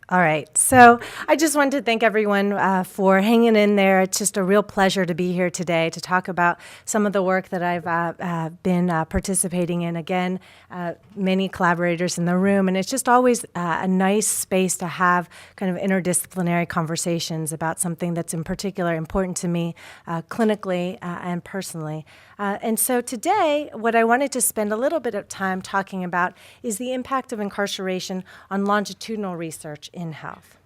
All right, so I just wanted to thank everyone for hanging in there. It's just a real pleasure to be here today to talk about some of the work that I've been participating in. Again, many collaborators in the room, and it's just always a nice space to have kind of interdisciplinary conversations about something that's in particular important to me clinically and personally. And so today, what I wanted to spend a little bit of time talking about is the impact of incarceration on longitudinal research in health.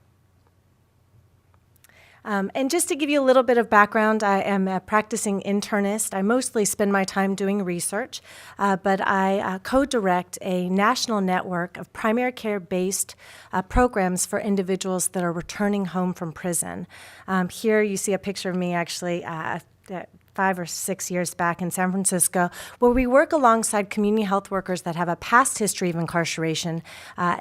And just to give you a little bit of background, I am a practicing internist. I mostly spend my time doing research, but I co-direct a national network of primary care-based programs for individuals that are returning home from prison. Here you see a picture of me actually 5 or 6 years back in San Francisco, where we work alongside community health workers that have a past history of incarceration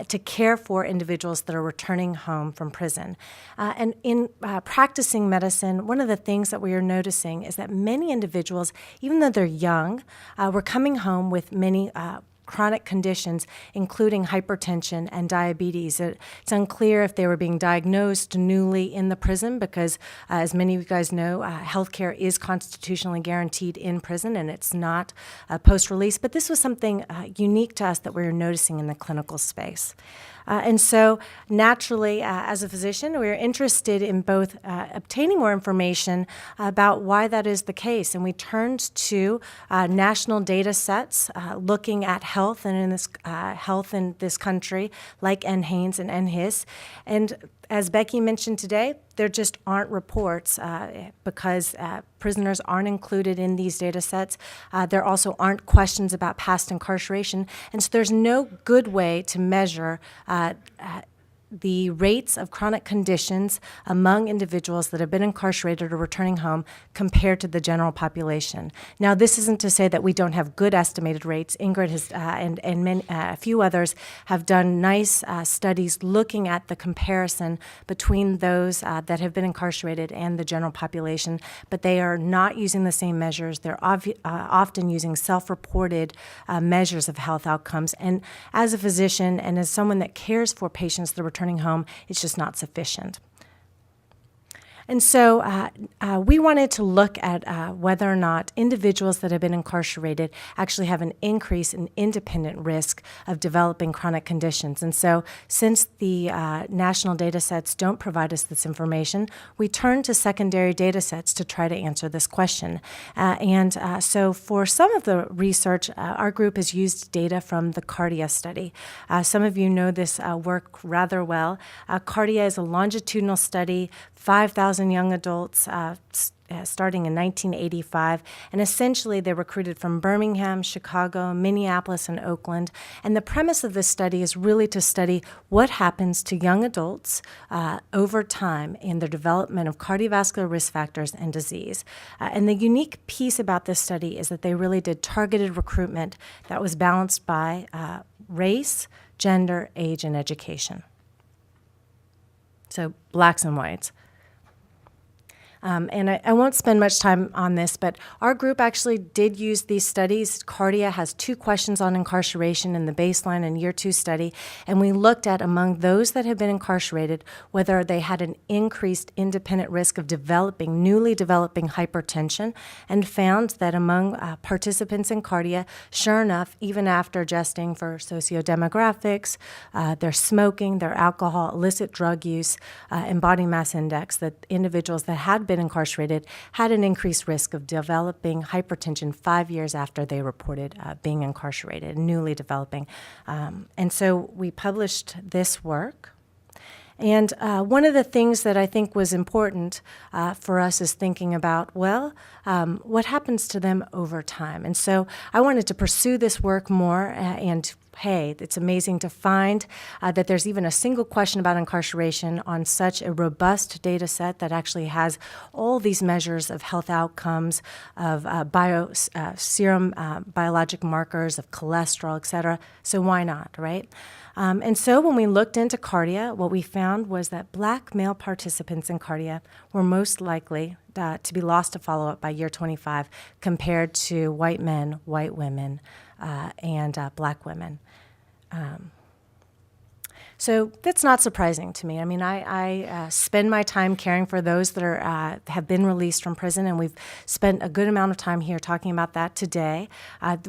to care for individuals that are returning home from prison. And in practicing medicine, one of the things that we are noticing is that many individuals, even though they're young, were coming home with many chronic conditions, including hypertension and diabetes. It's unclear if they were being diagnosed newly in the prison because, as many of you guys know, healthcare is constitutionally guaranteed in prison and it's not post-release. But this was something unique to us that we were noticing in the clinical space. And so naturally, as a physician, we are interested in both obtaining more information about why that is the case. And we turned to national data sets looking at health and in this health in this country, like NHANES and NHIS. And as Becky mentioned today, there just aren't reports because prisoners aren't included in these data sets. There also aren't questions about past incarceration. And so there's no good way to measure the rates of chronic conditions among individuals that have been incarcerated or returning home compared to the general population. Now, this isn't to say that we don't have good estimated rates. Ingrid has, and a few others have done nice studies looking at the comparison between those that have been incarcerated and the general population, but they are not using the same measures. They're often using self-reported measures of health outcomes. And as a physician and as someone that cares for patients that returning home, it's just not sufficient. And so we wanted to look at whether or not individuals that have been incarcerated actually have an increase in independent risk of developing chronic conditions. And so since the national data sets don't provide us this information, we turned to secondary data sets to try to answer this question. So for some of the research, our group has used data from the CARDIA study. Some of you know this work rather well. CARDIA is a longitudinal study, 5,000 young adults starting in 1985, and essentially they recruited from Birmingham, Chicago, Minneapolis, and Oakland. And the premise of this study is really to study what happens to young adults over time in their development of cardiovascular risk factors and disease. And the unique piece about this study is that they really did targeted recruitment that was balanced by race, gender, age, and education. So blacks and whites. And I won't spend much time on this, but our group actually did use these studies. CARDIA has 2 questions on incarceration in the baseline and year 2 study, and we looked at among those that had been incarcerated whether they had an increased independent risk of newly developing hypertension, and found that among participants in CARDIA, sure enough, even after adjusting for sociodemographics, their smoking, their alcohol, illicit drug use, and body mass index, that individuals that had been incarcerated had an increased risk of developing hypertension 5 years after they reported being incarcerated, newly developing. And so we published this work. And one of the things that I think was important for us is thinking about, what happens to them over time? And so I wanted to pursue this work more and hey, it's amazing to find that there's even a single question about incarceration on such a robust data set that actually has all these measures of health outcomes, of serum biologic markers, of cholesterol, et cetera. So why not, right? And so when we looked into CARDIA, what we found was that black male participants in CARDIA were most likely to be lost to follow-up by year 25 compared to white men, white women, and black women. So that's not surprising to me. I mean, I spend my time caring for those that are have been released from prison, and we've spent a good amount of time here talking about that today.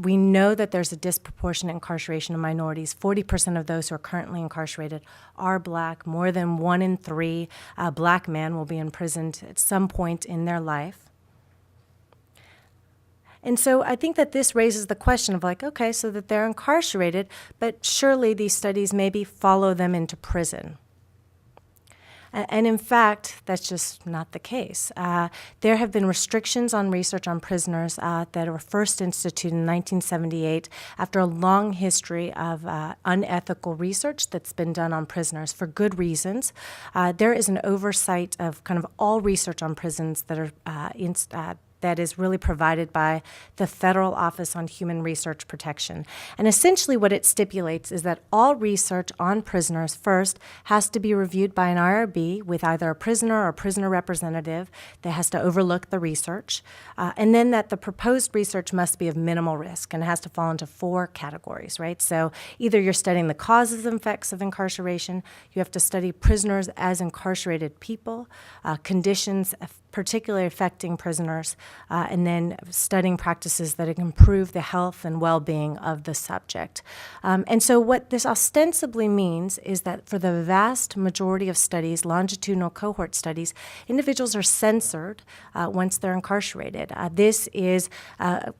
We know that there's a disproportionate incarceration of minorities. 40% of those who are currently incarcerated are black. More than 1 in 3 black men will be imprisoned at some point in their life. And so I think that this raises the question of like, okay, so that they're incarcerated, but surely these studies maybe follow them into prison. And in fact, that's just not the case. There have been restrictions on research on prisoners that were first instituted in 1978 after a long history of unethical research that's been done on prisoners for good reasons. There is an oversight of kind of all research on prisons that are that is really provided by the Federal Office on Human Research Protection. And essentially what it stipulates is that all research on prisoners first has to be reviewed by an IRB with either a prisoner or a prisoner representative that has to overlook the research, and then that the proposed research must be of minimal risk, and it has to fall into 4 categories, right? So either you're studying the causes and effects of incarceration, you have to study prisoners as incarcerated people, conditions particularly affecting prisoners, and then studying practices that improve the health and well-being of the subject. And so what this ostensibly means is that for the vast majority of studies, longitudinal cohort studies, individuals are censored once they're incarcerated. This is,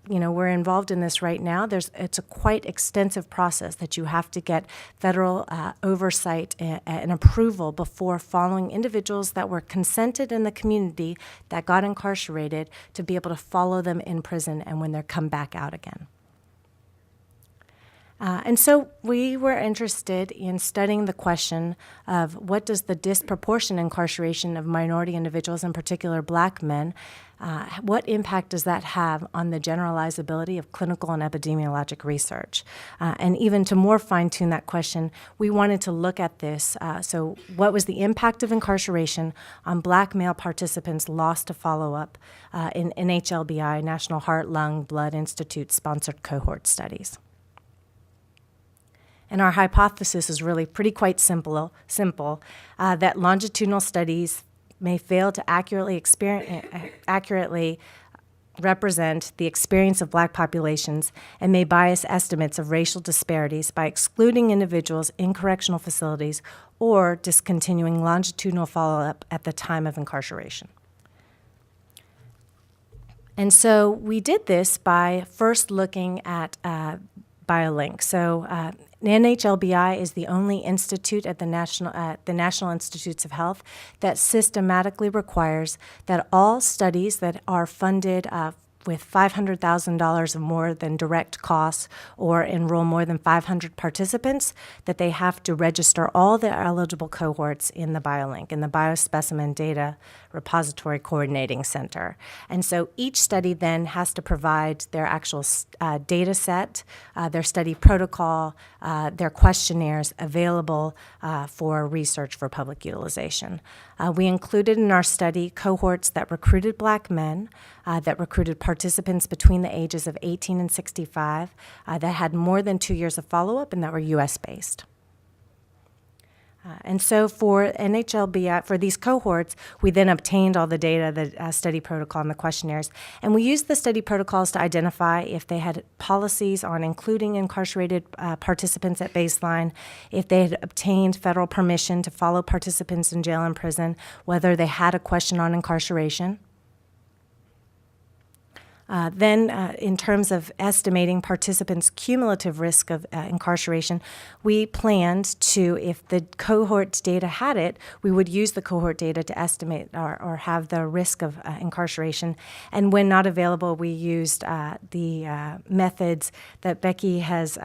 we're involved in this right now. It's a quite extensive process that you have to get federal oversight and approval before following individuals that were consented in the community that got incarcerated to be able to follow them in prison and when they're come back out again. And so we were interested in studying the question of what does the disproportionate incarceration of minority individuals, in particular black men, what impact does that have on the generalizability of clinical and epidemiologic research? And even to more fine-tune that question, we wanted to look at this. So what was the impact of incarceration on black male participants lost to follow-up in NHLBI, National Heart, Lung, Blood Institute-sponsored cohort studies? And our hypothesis is really quite simple, that longitudinal studies may fail to accurately represent the experience of black populations and may bias estimates of racial disparities by excluding individuals in correctional facilities or discontinuing longitudinal follow-up at the time of incarceration. And so we did this by first looking at BioLink. So NHLBI is the only institute at the National Institutes of Health that systematically requires that all studies that are funded with $500,000 or more than direct costs or enroll more than 500 participants, that they have to register all the eligible cohorts in the BioLink, in the Biospecimen Data Repository Coordinating Center. And so each study then has to provide their actual data set, their study protocol, their questionnaires available for research for public utilization. We included in our study cohorts that recruited black men, that recruited participants between the ages of 18 and 65, that had more than 2 years of follow-up and that were U.S.-based. And so for NHLBI, for these cohorts, we then obtained all the data, the study protocol and the questionnaires, and we used the study protocols to identify if they had policies on including incarcerated participants at baseline, if they had obtained federal permission to follow participants in jail and prison, whether they had a question on incarceration. Then, in terms of estimating participants' cumulative risk of incarceration, we planned to, if the cohort data had it, we would use the cohort data to estimate or have the risk of incarceration. And when not available, we used the methods that Becky has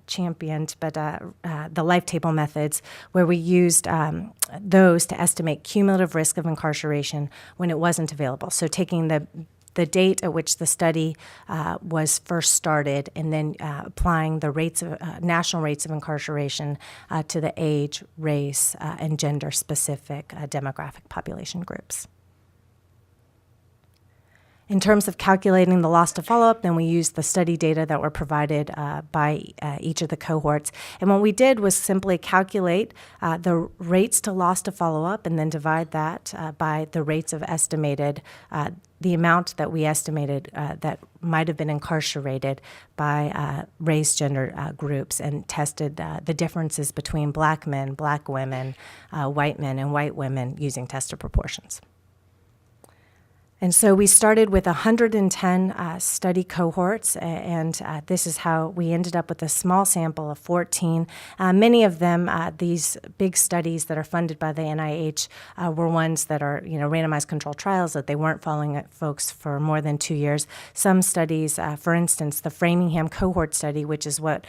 championed, but the life table methods, where we used those to estimate cumulative risk of incarceration when it wasn't available. So taking the date at which the study was first started, and then applying the rates of national rates of incarceration to the age, race, and gender-specific demographic population groups. In terms of calculating the loss to follow-up, then we used the study data that were provided by each of the cohorts. And what we did was simply calculate the rates to loss to follow-up and then divide that by the rates of estimated, the amount that we estimated that might have been incarcerated by race, gender groups, and tested the differences between black men, black women, white men, and white women using tested proportions. And so we started with 110 study cohorts, and this is how we ended up with a small sample of 14. Many of them, these big studies that are funded by the NIH, were ones that are, randomized controlled trials that they weren't following folks for more than 2 years. Some studies, for instance, the Framingham cohort study, which is what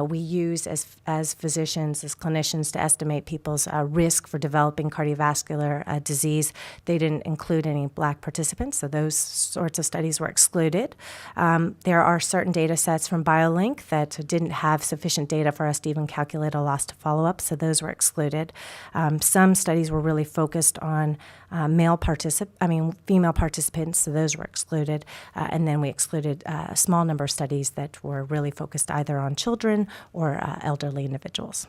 we use as physicians, as clinicians, to estimate people's risk for developing cardiovascular disease. They didn't include any black participants. So those sorts of studies were excluded. There are certain data sets from BioLink that didn't have sufficient data for us to even calculate a loss to follow-up, so those were excluded. Some studies were really focused on female participants, so those were excluded. And then we excluded a small number of studies that were really focused either on children or elderly individuals.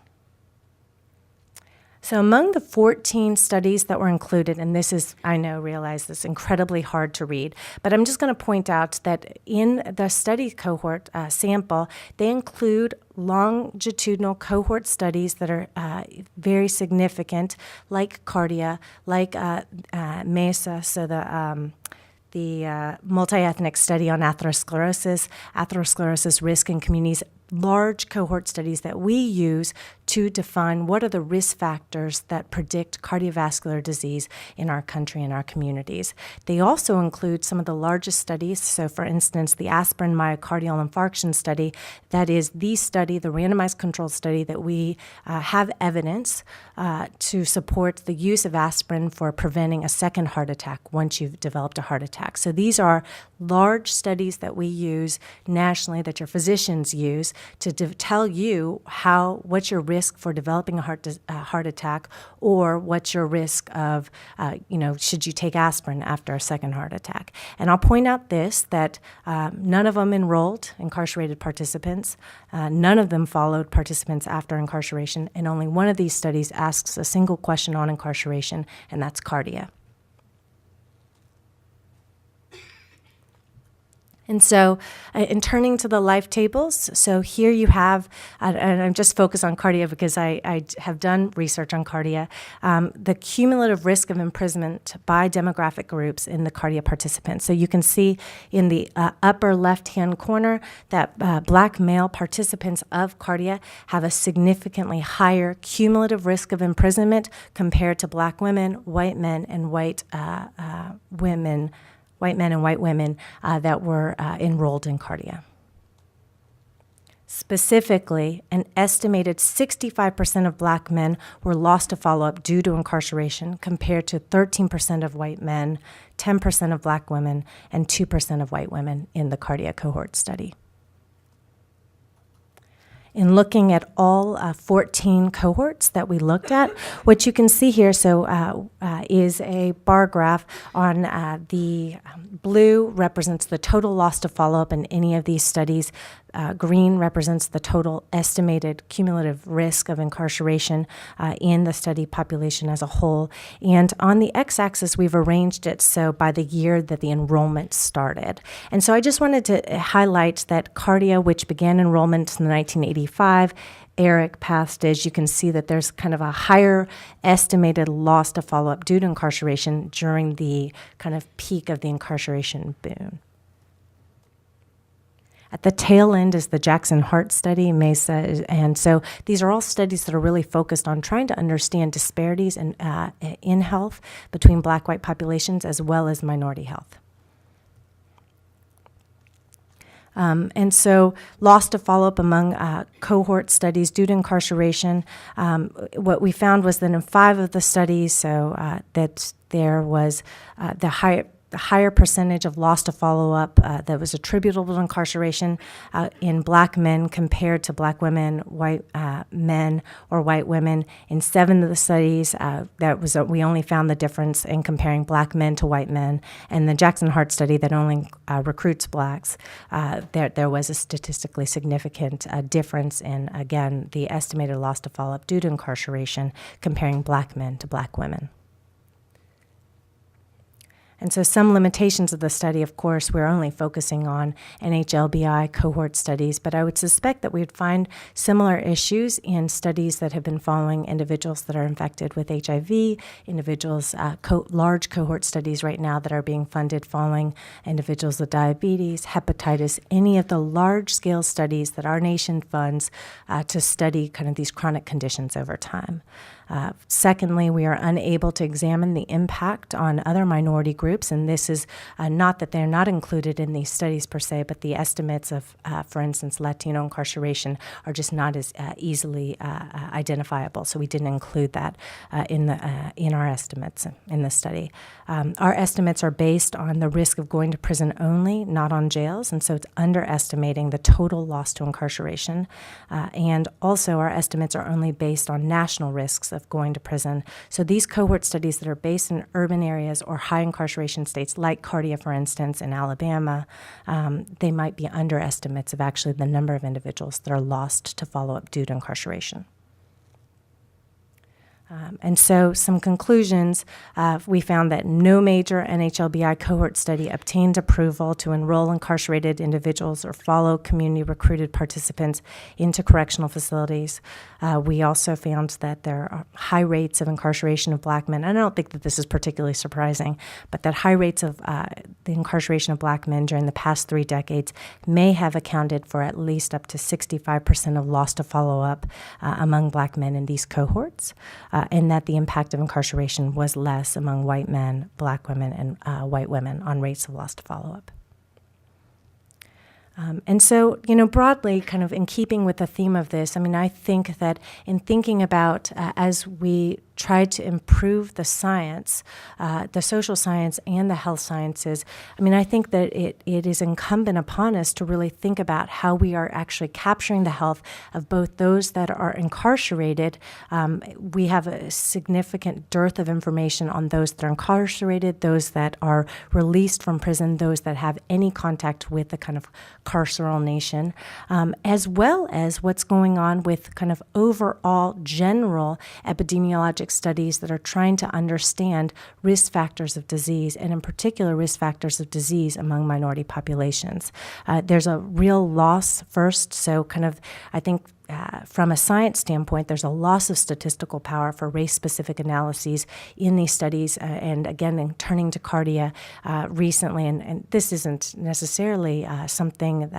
So among the 14 studies that were included, and this is, realize this is incredibly hard to read, but I'm just going to point out that in the study cohort sample, they include longitudinal cohort studies that are very significant, like CARDIA, like MESA, so the multi-ethnic study on atherosclerosis risk in communities, large cohort studies that we use to define what are the risk factors that predict cardiovascular disease in our country and our communities. They also include some of the largest studies. So, for instance, the aspirin myocardial infarction study, that is the study, the randomized controlled study that we have evidence to support the use of aspirin for preventing a second heart attack once you've developed a heart attack. So these are large studies that we use nationally, that your physicians use to tell you what's your risk for developing a heart attack, or what's your risk of, should you take aspirin after a second heart attack. And I'll point out that none of them enrolled incarcerated participants. None of them followed participants after incarceration, and only one of these studies asks a single question on incarceration, and that's CARDIA. And so in turning to the life tables, so here you have, and I'm just focused on CARDIA because I have done research on CARDIA, the cumulative risk of imprisonment by demographic groups in the CARDIA participants. So you can see in the upper left-hand corner that black male participants of CARDIA have a significantly higher cumulative risk of imprisonment compared to black women, white men, and white men and white women that were enrolled in CARDIA. Specifically, an estimated 65% of black men were lost to follow-up due to incarceration, compared to 13% of white men, 10% of black women, and 2% of white women in the CARDIA cohort study. In looking at all 14 cohorts that we looked at, what you can see here is a bar graph on the blue represents the total loss to follow-up in any of these studies. Green represents the total estimated cumulative risk of incarceration in the study population as a whole. And on the x-axis, we've arranged it so by the year that the enrollment started. And so I just wanted to highlight that CARDIA, which began enrollment in 1985, ERIC passed, you can see that there's kind of a higher estimated loss to follow-up due to incarceration during the kind of peak of the incarceration boom. At the tail end is the Jackson Heart Study, MESA, and so these are all studies that are really focused on trying to understand disparities in health between black-white populations as well as minority health. And so loss to follow-up among cohort studies due to incarceration, what we found was that in 5 of the studies, that there was the higher percentage of loss to follow-up that was attributable to incarceration in Black men compared to Black women, white men, or white women. In 7 of the studies, we only found the difference in comparing Black men to white men. And the Jackson Hart study that only recruits Blacks, there was a statistically significant difference in, again, the estimated loss to follow-up due to incarceration comparing Black men to Black women. And so some limitations of the study, of course, we're only focusing on NHLBI cohort studies, but I would suspect that we would find similar issues in studies that have been following individuals that are infected with HIV, individuals, large cohort studies right now that are being funded following individuals with diabetes, hepatitis, any of the large-scale studies that our nation funds to study kind of these chronic conditions over time. Secondly, we are unable to examine the impact on other minority groups, and this is not that they're not included in these studies per se, but the estimates of, for instance, Latino incarceration are just not as easily identifiable. So we didn't include that in our estimates in the study. Our estimates are based on the risk of going to prison only, not on jails, and so it's underestimating the total loss to incarceration. And also our estimates are only based on national risks of going to prison. So these cohort studies that are based in urban areas or high incarceration states, like Cardia, for instance, in Alabama, they might be underestimates of actually the number of individuals that are lost to follow-up due to incarceration. And so some conclusions, we found that no major NHLBI cohort study obtained approval to enroll incarcerated individuals or follow community recruited participants into correctional facilities. We also found that there are high rates of incarceration of Black men. And I don't think that this is particularly surprising, but that high rates of the incarceration of Black men during the past 3 decades may have accounted for at least up to 65% of loss to follow-up among Black men in these cohorts. And that the impact of incarceration was less among white men, Black women, and white women on rates of loss to follow-up. And so, broadly, kind of in keeping with the theme of this, I think that in thinking about as we try to improve the science, the social science and the health sciences, I think that it is incumbent upon us to really think about how we are actually capturing the health of both those that are incarcerated. We have a significant dearth of information on those that are incarcerated, those that are released from prison, those that have any contact with the kind of carceral nation, as well as what's going on with kind of overall general epidemiologic studies that are trying to understand risk factors of disease, and in particular risk factors of disease among minority populations. There's a real loss first, so kind of I think from a science standpoint, there's a loss of statistical power for race-specific analyses in these studies. And again, in turning to Cardia recently, and this isn't necessarily something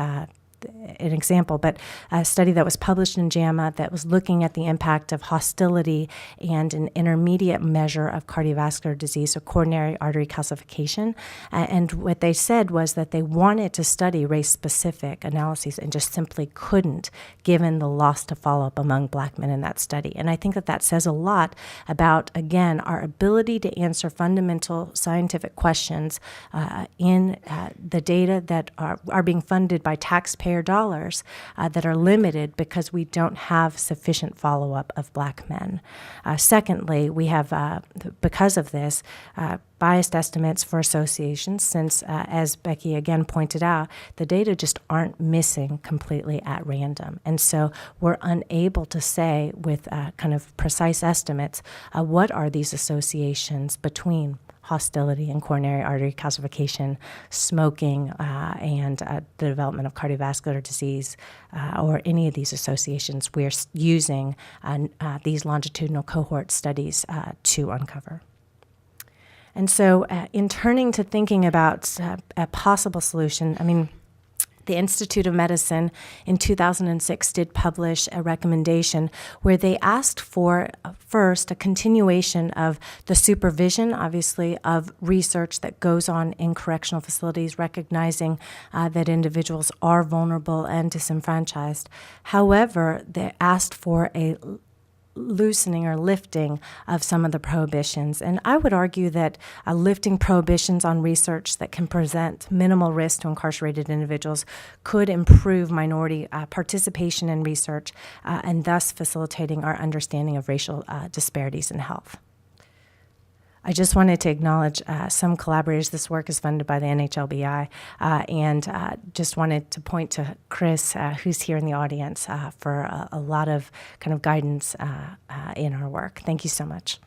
an example, but a study that was published in JAMA that was looking at the impact of hostility and an intermediate measure of cardiovascular disease, or coronary artery calcification. And what they said was that they wanted to study race-specific analyses and just simply couldn't, given the loss to follow-up among Black men in that study. And I think that that says a lot about, again, our ability to answer fundamental scientific questions in the data that are being funded by taxpayer dollars that are limited because we don't have sufficient follow-up of Black men. Secondly, we have, because of this, biased estimates for associations, since, as Becky again pointed out, the data just aren't missing completely at random. And so we're unable to say with kind of precise estimates what are these associations between hostility and coronary artery calcification, smoking, and the development of cardiovascular disease, or any of these associations we're using these longitudinal cohort studies to uncover. And so in turning to thinking about a possible solution, the Institute of Medicine in 2006 did publish a recommendation where they asked for, first, a continuation of the supervision, obviously, of research that goes on in correctional facilities, recognizing that individuals are vulnerable and disenfranchised. However, they asked for a loosening or lifting of some of the prohibitions. And I would argue that lifting prohibitions on research that can present minimal risk to incarcerated individuals could improve minority participation in research and thus facilitating our understanding of racial disparities in health. I just wanted to acknowledge some collaborators. This work is funded by the NHLBI, and just wanted to point to Chris, who's here in the audience, for a lot of kind of guidance in our work. Thank you so much.